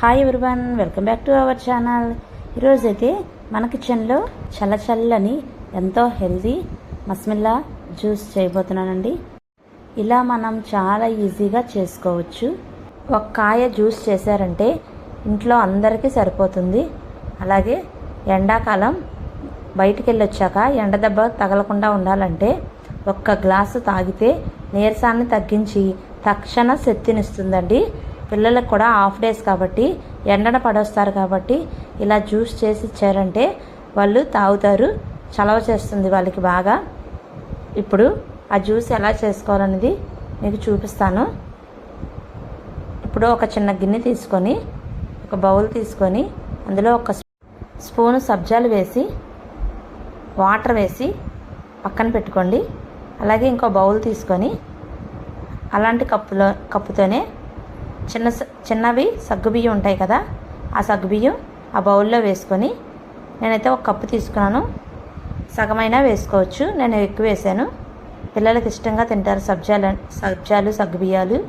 Hi everyone, welcome back to our channel. ఈరోజైతే మన కిచెన్లో చల్లచల్లని ఎంతో హెల్దీ మస్మిల్లా జ్యూస్ చేయబోతున్నానండి. ఇలా మనం చాలా ఈజీగా చేసుకోవచ్చు. ఒక కాయ జ్యూస్ చేశారంటే ఇంట్లో అందరికీ సరిపోతుంది. అలాగే ఎండాకాలం బయటికి వెళ్ళి వచ్చాక ఎండ దెబ్బ తగలకుండా ఉండాలంటే ఒక్క గ్లాసు తాగితే నీరసాన్ని తగ్గించి తక్షణ శక్తినిస్తుందండి. పిల్లలకు కూడా హాఫ్ డేస్ కాబట్టి ఎండన పడొస్తారు కాబట్టి ఇలా జ్యూస్ చేసి ఇచ్చారంటే వాళ్ళు తాగుతారు, చలవ చేస్తుంది వాళ్ళకి బాగా. ఇప్పుడు ఆ జ్యూస్ ఎలా చేసుకోవాలనేది మీకు చూపిస్తాను. ఇప్పుడు ఒక చిన్న గిన్నె తీసుకొని ఒక బౌల్ తీసుకొని అందులో ఒక స్పూను సబ్జాలు వేసి వాటర్ వేసి పక్కన పెట్టుకోండి. అలాగే ఇంకో బౌల్ తీసుకొని అలాంటి కప్పుతోనే చిన్నవి సగ్గుబియ్యం ఉంటాయి కదా, ఆ సగ్గుబియ్యం ఆ బౌల్లో వేసుకొని, నేనైతే ఒక కప్పు తీసుకున్నాను, సగమైనా వేసుకోవచ్చు, నేను ఎక్కువ వేసాను. పిల్లలకి ఇష్టంగా తింటారు సబ్జాలు సగ్గుబియ్యాలు,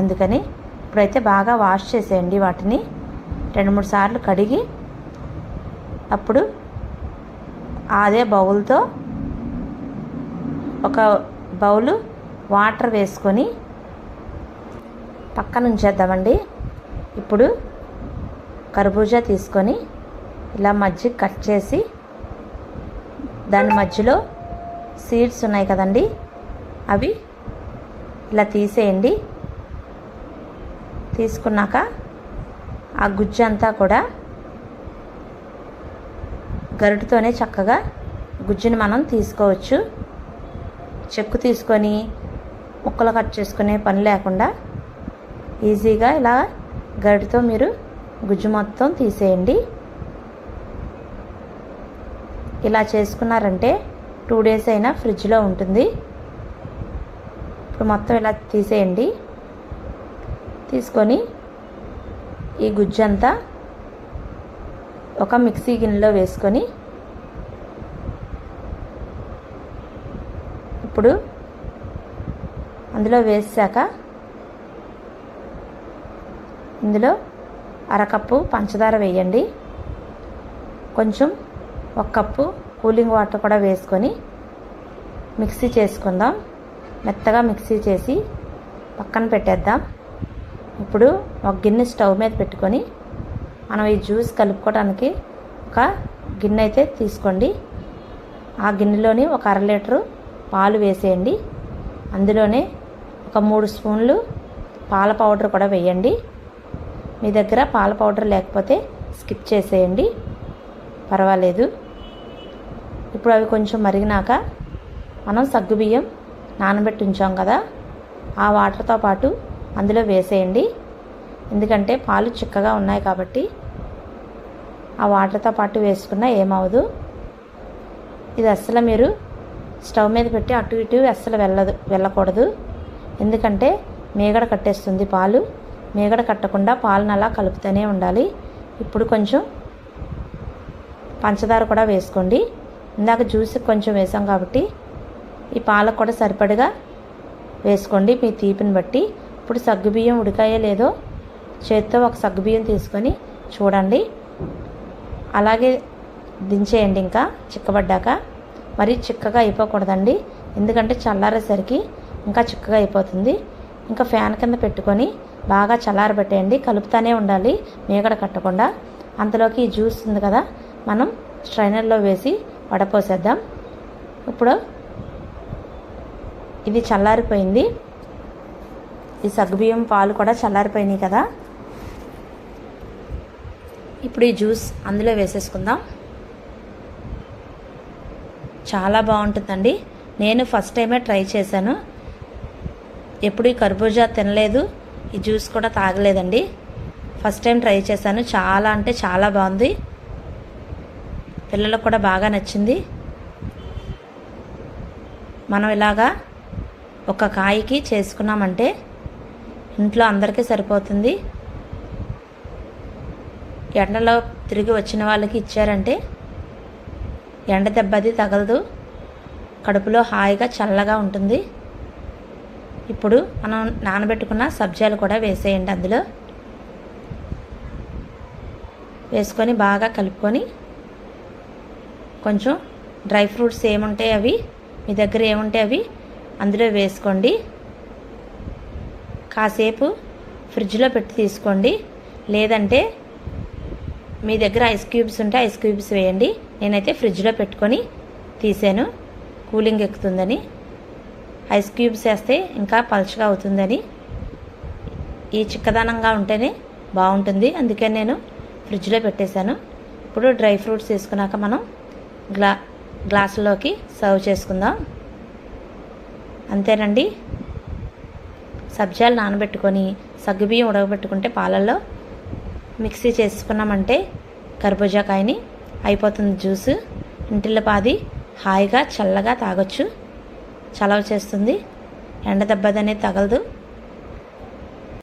అందుకని ఇప్పుడైతే బాగా వాష్ చేసేయండి. వాటిని 2-3 సార్లు కడిగి అప్పుడు అదే బౌల్తో ఒక బౌలు వాటర్ వేసుకొని పక్కన ఉంచేద్దామండి. ఇప్పుడు కర్బూజా తీసుకొని ఇలా మధ్య కట్ చేసి దాని మధ్యలో సీడ్స్ ఉన్నాయి కదండి, అవి ఇలా తీసేయండి. తీసుకున్నాక ఆ గుజ్జు అంతా కూడా గరిటతోనే చక్కగా గుజ్జుని మనం తీసుకోవచ్చు. చెక్కు తీసుకొని ముక్కలు కట్ చేసుకునే పని లేకుండా ఈజీగా ఇలా గరిటతో మీరు గుజ్జు మొత్తం తీసేయండి. ఇలా చేసుకున్నారంటే 2 డేస్ అయినా ఫ్రిడ్జ్లో ఉంటుంది. ఇప్పుడు మొత్తం ఇలా తీసేయండి. తీసుకొని ఈ గుజ్జు అంతా ఒక మిక్సీ గిన్నెలో వేసుకొని ఇప్పుడు అందులో వేసాక ఇందులో అరకప్పు పంచదార వేయండి. కొంచెం 1 కప్పు కూలింగ్ వాటర్ కూడా వేసుకొని మిక్సీ చేసుకుందాం. మెత్తగా మిక్సీ చేసి పక్కన పెట్టేద్దాం. ఇప్పుడు ఒక గిన్నె స్టవ్ మీద పెట్టుకొని మనం ఈ జ్యూస్ కలుపుకోవడానికి ఒక గిన్నె అయితే తీసుకోండి. ఆ గిన్నెలోని ఒక 1/2 లీటరు పాలు వేసేయండి. అందులోనే ఒక 3 స్పూన్లు పాల పౌడర్ కూడా వేయండి. మీ దగ్గర పాల పౌడర్ లేకపోతే స్కిప్ చేసేయండి, పర్వాలేదు. ఇప్పుడు అవి కొంచెం మరిగినాక మనం సగ్గుబియ్యం నానబెట్టి ఉంచాం కదా, ఆ వాటర్తో పాటు అందులో వేసేయండి. ఎందుకంటే పాలు చిక్కగా ఉన్నాయి కాబట్టి ఆ వాటర్తో పాటు వేసుకున్నా ఏమవదు. ఇది అస్సలు మీరు స్టవ్ మీద పెట్టి అటు ఇటు అస్సలు వెళ్ళకూడదు. ఎందుకంటే మీగడ కట్టేస్తుంది పాలు. మీగడ కట్టకుండా పాలను అలా కలుపుతూనే ఉండాలి. ఇప్పుడు కొంచెం పంచదార కూడా వేసుకోండి. ఇందాక జ్యూస్కి కొంచెం వేసాం కాబట్టి ఈ పాలకు కూడా సరిపడగా వేసుకోండి మీ తీపిని బట్టి. ఇప్పుడు సగ్గుబియ్యం ఉడికాయో లేదో చేత్తో ఒక సగ్గుబియ్యం తీసుకొని చూడండి. అలాగే దించేయండి. ఇంకా చిక్కబడ్డాక మరి చిక్కగా అయిపోకూడదండి, ఎందుకంటే చల్లారేసరికి ఇంకా చిక్కగా అయిపోతుంది. ఇంకా ఫ్యాన్ కింద పెట్టుకొని బాగా చల్లారబెట్టేయండి. కలుపుతూనే ఉండాలి మీగడ కట్టకుండా. అంతలోకి ఈ జ్యూస్ ఉంది కదా, మనం స్ట్రైనర్లో వేసి వడపోసేద్దాం. ఇప్పుడు ఇది చల్లారిపోయింది. ఈ సగ్గుబియ్యం పాలు కూడా చల్లారిపోయినాయి కదా. ఇప్పుడు ఈ జ్యూస్ అందులో వేసేసుకుందాం. చాలా బాగుంటుందండి. నేను ఫస్ట్ టైమే ట్రై చేశాను, ఎప్పుడు ఈ కర్బూజా తినలేదు, ఈ జ్యూస్ కూడా తాగలేదండి. ఫస్ట్ టైం ట్రై చేశాను. చాలా అంటే చాలా బాగుంది, పిల్లలకు కూడా బాగా నచ్చింది. మనం ఇలాగా ఒక కాయకి చేసుకున్నామంటే ఇంట్లో అందరికీ సరిపోతుంది. ఎండలో తిరిగి వచ్చిన వాళ్ళకి ఇచ్చారంటే ఎండ దెబ్బది తగలదు, కడుపులో హాయిగా చల్లగా ఉంటుంది. ఇప్పుడు మనం నానబెట్టుకున్న సబ్జాలు కూడా వేసేయండి అందులో. వేసుకొని బాగా కలుపుకొని కొంచెం డ్రై ఫ్రూట్స్ ఏముంటాయి అవి మీ దగ్గర ఏముంటే అవి అందులో వేసుకోండి. కాసేపు ఫ్రిడ్జ్లో పెట్టి తీసుకోండి. లేదంటే మీ దగ్గర ఐస్ క్యూబ్స్ ఉంటే ఐస్ క్యూబ్స్ వేయండి. నేనైతే ఫ్రిడ్జ్లో పెట్టుకొని తీసాను, కూలింగ్ ఎక్కుతుందని. ఐస్ క్యూబ్స్ వేస్తే ఇంకా పలచగా అవుతుందని, ఈ చిక్కదనంగా ఉంటేనే బాగుంటుంది, అందుకని నేను ఫ్రిడ్జ్లో పెట్టేశాను. ఇప్పుడు డ్రై ఫ్రూట్స్ వేసుకున్నాక మనం గ్లాసులోకి సర్వ్ చేసుకుందాం. అంతేనండి. సబ్జాలు నానబెట్టుకొని సగ్గుబియ్యం ఉడకబెట్టుకుంటే పాలల్లో మిక్సీ చేసుకున్నామంటే కర్బూజాకాయని అయిపోతుంది జ్యూస్. ఇంటిల్లిపాది హాయిగా చల్లగా తాగొచ్చు. చలవ చేస్తుంది, ఎండ దెబ్బ అనేది తగలదు.